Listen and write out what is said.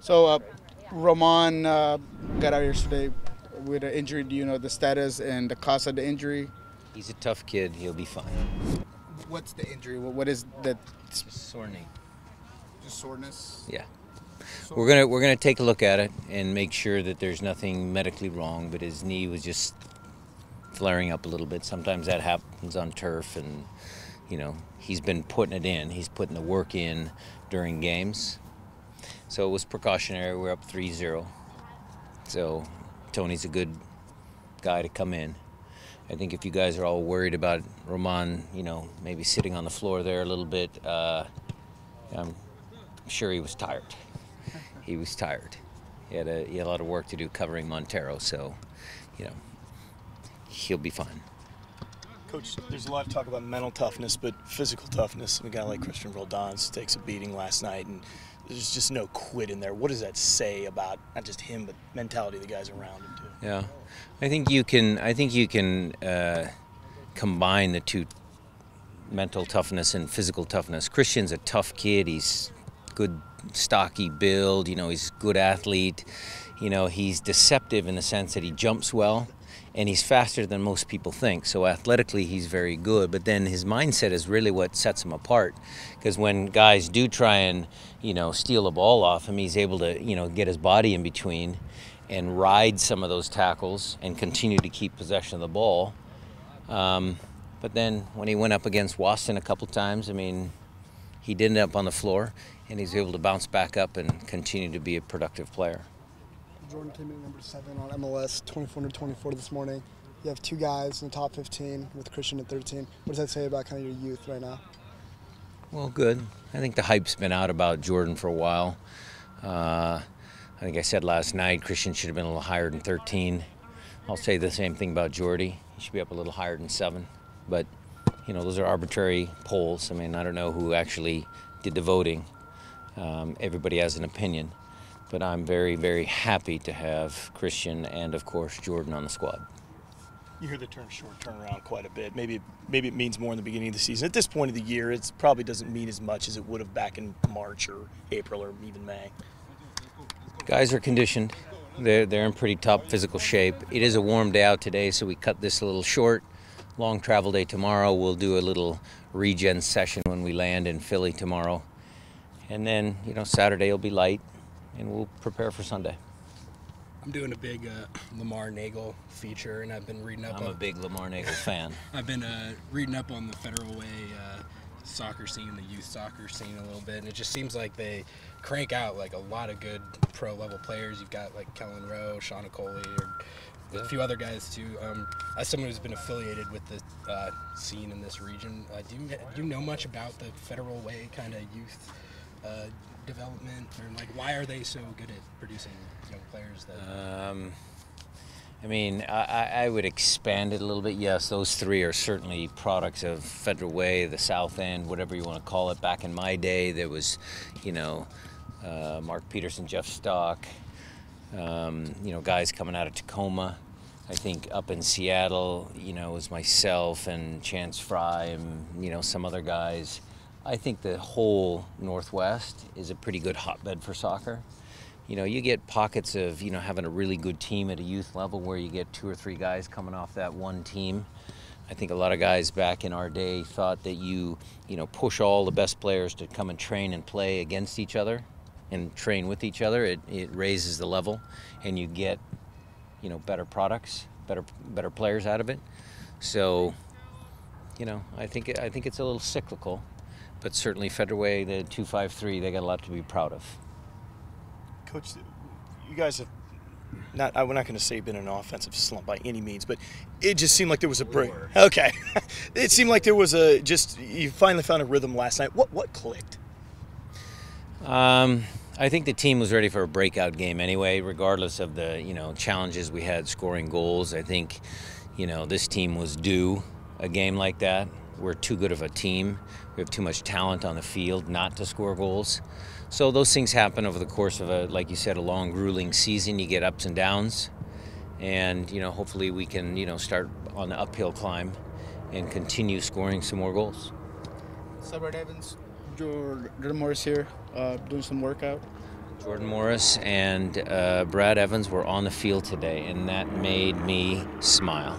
So, Roman got out yesterday with an injury. Do you know the status and the cause of the injury? He's a tough kid. He'll be fine. What's the injury? What is that? Sore knee. Just soreness. Yeah. So, We're gonna take a look at it and make sure that there's nothing medically wrong. But his knee was just flaring up a little bit. Sometimes that happens on turf, and he's been putting it in. He's putting the work in during games. So it was precautionary. We're up 3-0. So Tony's a good guy to come in. I think if you guys are all worried about Roman, maybe sitting on the floor there a little bit, I'm sure he was tired. He was tired. He had a lot of work to do covering Montero, so, he'll be fine. Coach, there's a lot of talk about mental toughness, but physical toughness. A guy like Christian Roldan takes a beating last night, and there's just no quit in there. What does that say about not just him, but mentality of the guys around him too? Yeah, I think you can combine the two, mental toughness and physical toughness. Christian's a tough kid. He's good, stocky build. He's a good athlete. He's deceptive in the sense that he jumps well, and he's faster than most people think. So athletically, he's very good. But then his mindset is really what sets him apart. Because when guys do try and, steal a ball off him, he's able to, get his body in between and ride some of those tackles and continue to keep possession of the ball. But then when he went up against Waston a couple times, he did end up on the floor, and he's able to bounce back up and continue to be a productive player. Jordan came in at number 7 on MLS, 24/24 this morning. You have two guys in the top 15 with Christian at 13. What does that say about kind of your youth right now? Well, good. I think the hype's been out about Jordan for a while. I think I said last night Christian should have been a little higher than 13. I'll say the same thing about Jordy. He should be up a little higher than 7. But, those are arbitrary polls. I don't know who actually did the voting. Everybody has an opinion. But I'm very, very happy to have Christian and, of course, Jordan on the squad. You hear the term short turnaround quite a bit. Maybe it means more in the beginning of the season. At this point of the year, it probably doesn't mean as much as it would have back in March or April or even May. Guys are conditioned. They're in pretty top physical shape. It is a warm day out today, so we cut this a little short. Long travel day tomorrow. We'll do a little regen session when we land in Philly tomorrow. And then, Saturday will be light, and we'll prepare for Sunday. I'm doing a big Lamar Nagel feature, and I've been reading up. I'm a big Lamar Nagel fan. I've been reading up on the Federal Way soccer scene, the youth soccer scene a little bit, and it just seems like they crank out like a lot of good pro-level players. You've got like Kellen Rowe, Sean Coley, or a few other guys too. As someone who's been affiliated with the scene in this region, do you know much about the Federal Way kind of youth development, or like why are they so good at producing young players? I would expand it a little bit. Yes, those three are certainly products of Federal Way, the South End, whatever you want to call it. Back in my day, there was, Mark Peterson, Jeff Stock, guys coming out of Tacoma. I think up in Seattle, it was myself and Chance Fry and, some other guys. I think the whole Northwest is a pretty good hotbed for soccer. You get pockets of, having a really good team at a youth level where you get 2 or 3 guys coming off that one team. I think a lot of guys back in our day thought that you push all the best players to come and train and play against each other and train with each other. It raises the level, and you get, better products, better players out of it. So, I think it's a little cyclical. But certainly Federal Way, the 253, they got a lot to be proud of. Coach, you guys have we're not going to say been an offensive slump by any means, but it just seemed like there was a break. Okay. It seemed like there was you finally found a rhythm last night. What clicked? I think the team was ready for a breakout game anyway, regardless of the, challenges we had scoring goals. I think, this team was due a game like that. We're too good of a team. We have too much talent on the field not to score goals. So those things happen over the course of like you said, a long, grueling season. You get ups and downs. And, hopefully we can, start on the uphill climb and continue scoring some more goals. Robert Evans, Jordan Morris here, doing some workout. Jordan Morris and Brad Evans were on the field today, and that made me smile.